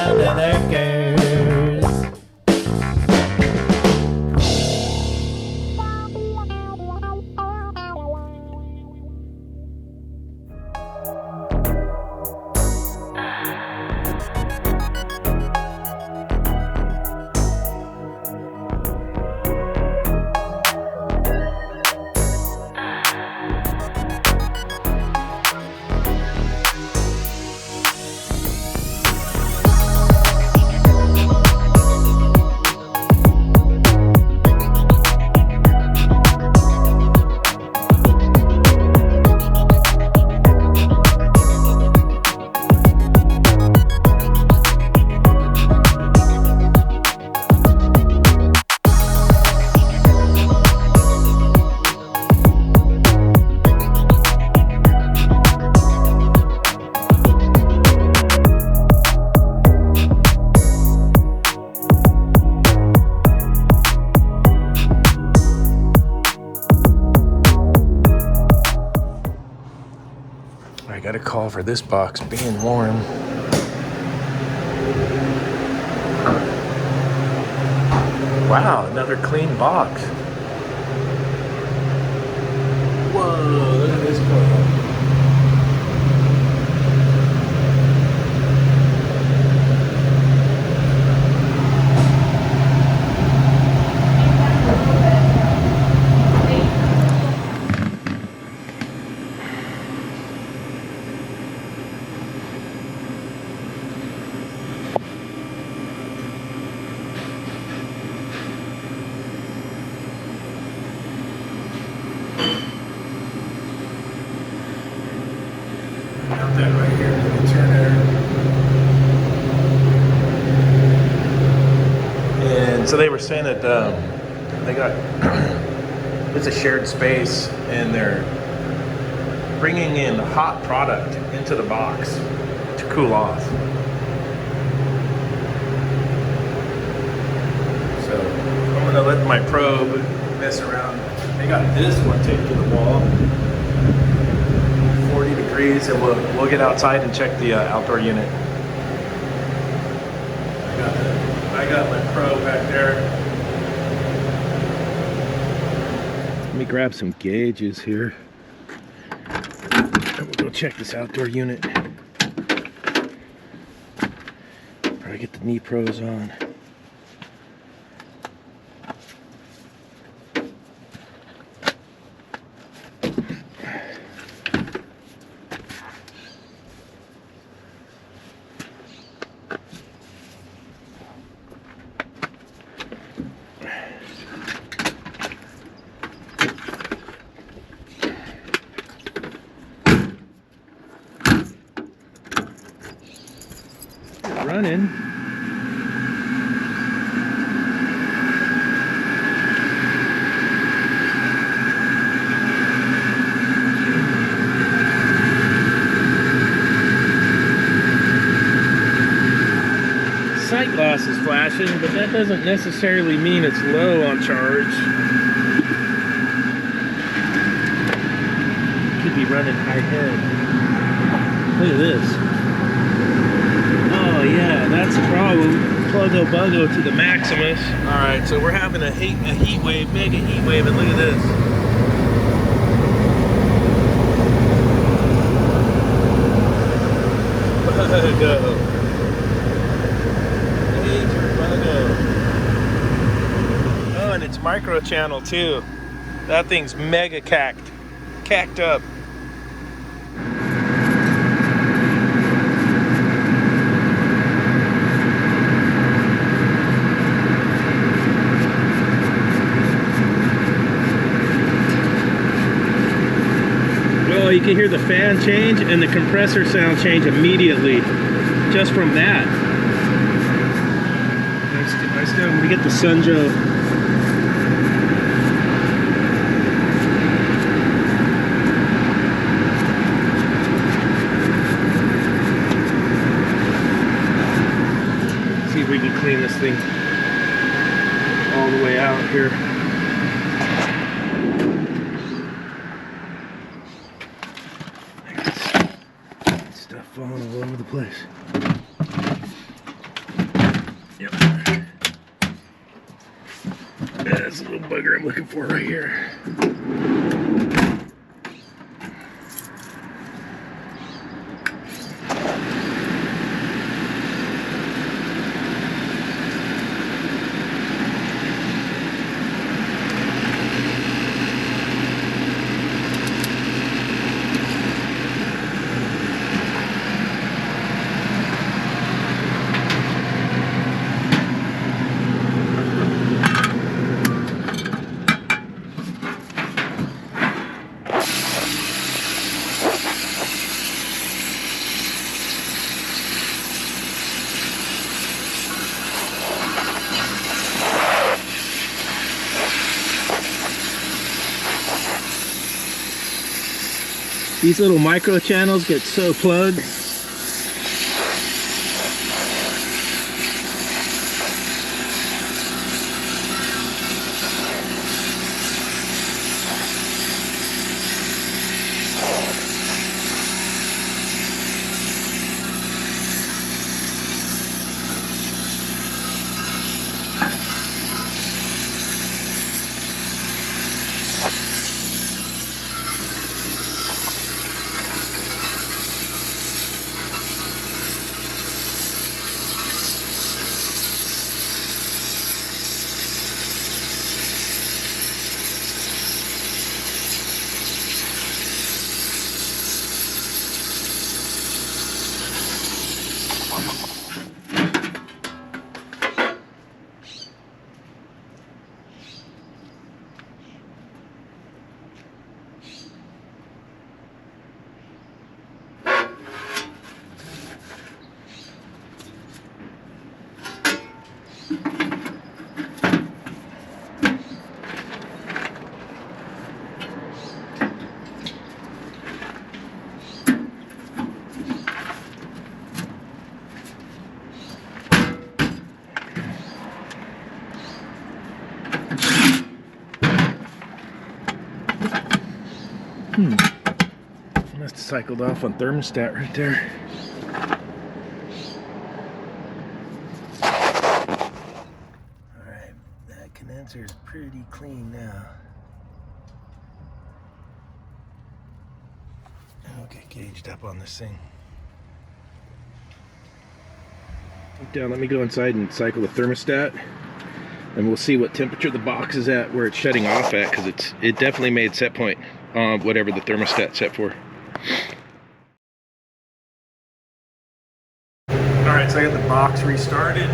under their curse. I got a call for this box being warm. Wow, another clean box. Whoa, look at this coil. Got that right here in the turner. And so they were saying that they got it's a shared space, and they're bringing in hot product into the box to cool off. So I'm gonna let my probe mess around. They got this one taped to the wall. 40 degrees, and we'll get outside and check the outdoor unit. I got my probe back there. Let me grab some gauges here. And we'll go check this outdoor unit. Try to get the knee pros on. Running. Sight glass is flashing, but that doesn't necessarily mean it's low on charge. Could be running high head. Look at this. Oh yeah, that's a problem. Pluggo buggo to the Maximus. Alright, so we're having a heat wave, mega heat wave, and look at this. Buggo. Major buggo. Oh, and it's micro channel too. That thing's mega cacked up. You can hear the fan change and the compressor sound change immediately just from that. I still want to get the Sunjo. See if we can clean this thing all the way out here. Falling all over the place. That's a little bugger I'm looking for right here. These little micro channels get so plugged. Must have cycled off on thermostat right there. Alright, that condenser is pretty clean now. I'll get gauged up on this thing. Down, let me go inside and cycle the thermostat, and we'll see what temperature the box is at where it's shutting off at, because it definitely made set point on whatever the thermostat set for. Alright, so I got the box restarted.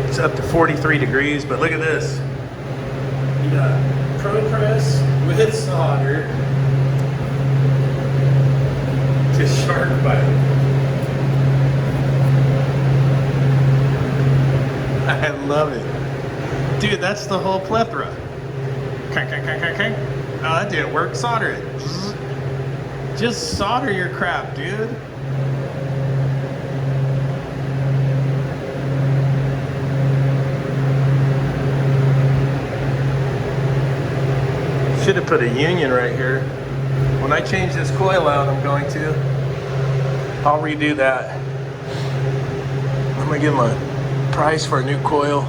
It's up to 43 degrees, but look at this. You got pro press with solder to shark bite. I love it. Dude, that's the whole plethora. Crank, crank, crank, crank, crank. Oh, that didn't work. Solder it. Just solder your crap, dude. Should have put a union right here. When I change this coil out, I'm going to. I'll redo that. I'm gonna give him a price for a new coil.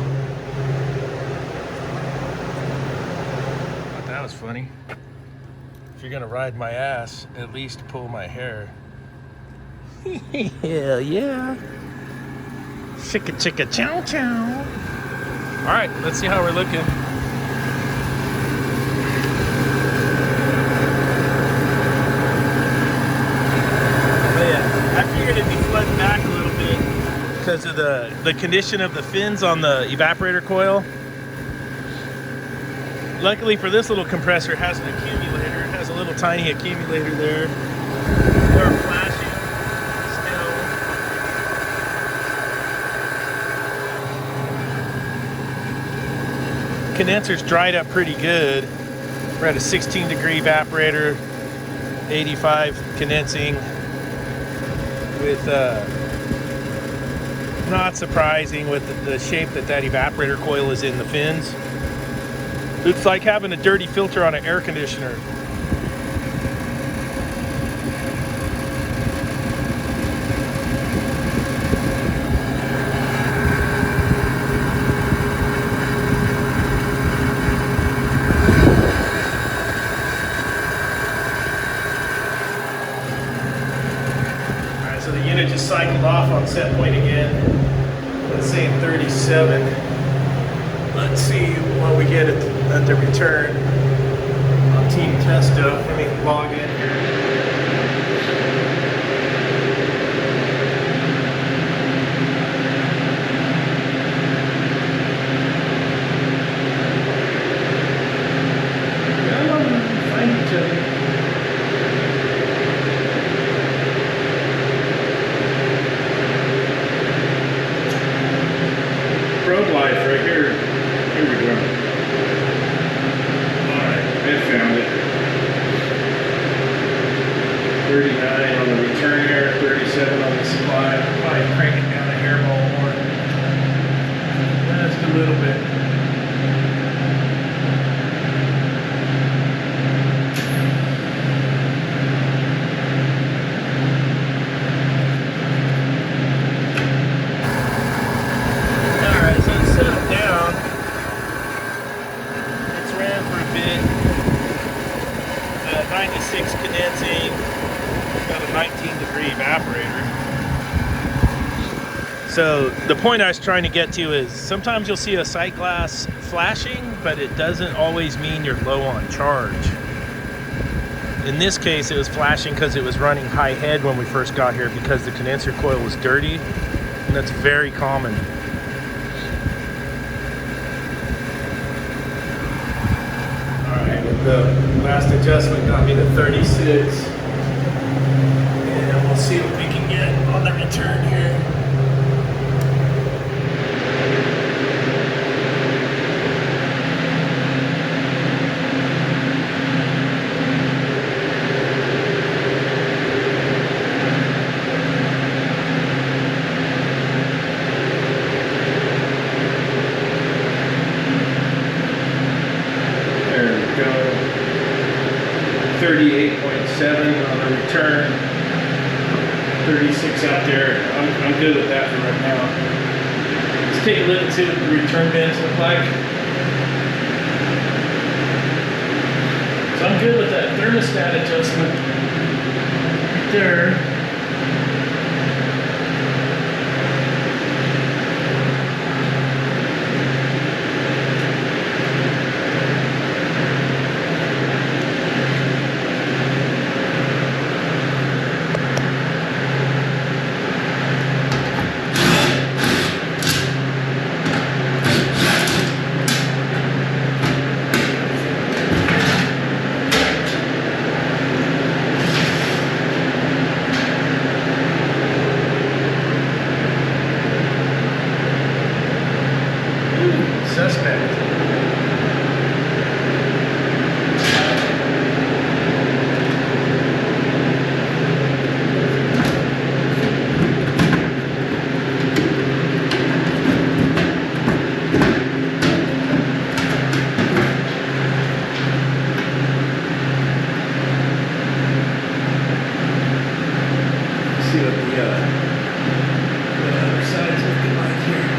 Thought that was funny. If you're gonna ride my ass, at least pull my hair. Hell yeah. Chicka chicka chow chow. All right, let's see how we're looking. Back a little bit because of the condition of the fins on the evaporator coil. Luckily for this little compressor, it has an accumulator. It has a little tiny accumulator there. They're flashing still. Condenser's dried up pretty good. We're at a 16-degree evaporator, 85 condensing. With not surprising with the shape that evaporator coil is in the fins. It's like having a dirty filter on an air conditioner. on set point again. Let's say 37. Let's see what we get at the return on Team Testo. Let me log in here. Road life right here. Here we go. Alright, I found it. 39 on the return air, 37 on the supply. Probably crank it down a hairball more. Just a little bit. Alright, so it's settled down. It's ran for a bit. 96 condensing. Got a 19-degree evaporator. So the point I was trying to get to is sometimes you'll see a sight glass flashing, but it doesn't always mean you're low on charge. In this case, it was flashing because it was running high head when we first got here because the condenser coil was dirty, and that's very common. Alright, the last adjustment got me to 36. And we'll see what we can get on the return here. There we go. 38.7 on the return. 36 out there. I'm good with that for right now. Let's take a look and see what the return bins look like. So I'm good with that thermostat adjustment right there. Suspect. See what the other side's looking like here.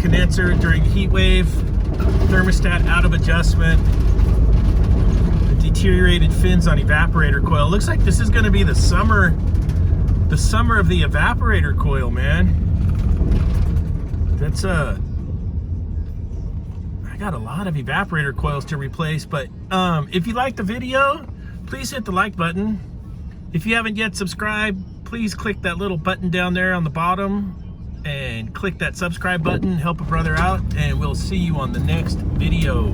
condenser during heat wave, thermostat out of adjustment, deteriorated fins on evaporator coil. Looks like this is going to be the summer of the evaporator coil, man. That's I got a lot of evaporator coils to replace, but if you like the video, please hit the like button. If you haven't yet subscribed, please click that little button down there on the bottom and click that subscribe button, help a brother out, and we'll see you on the next video.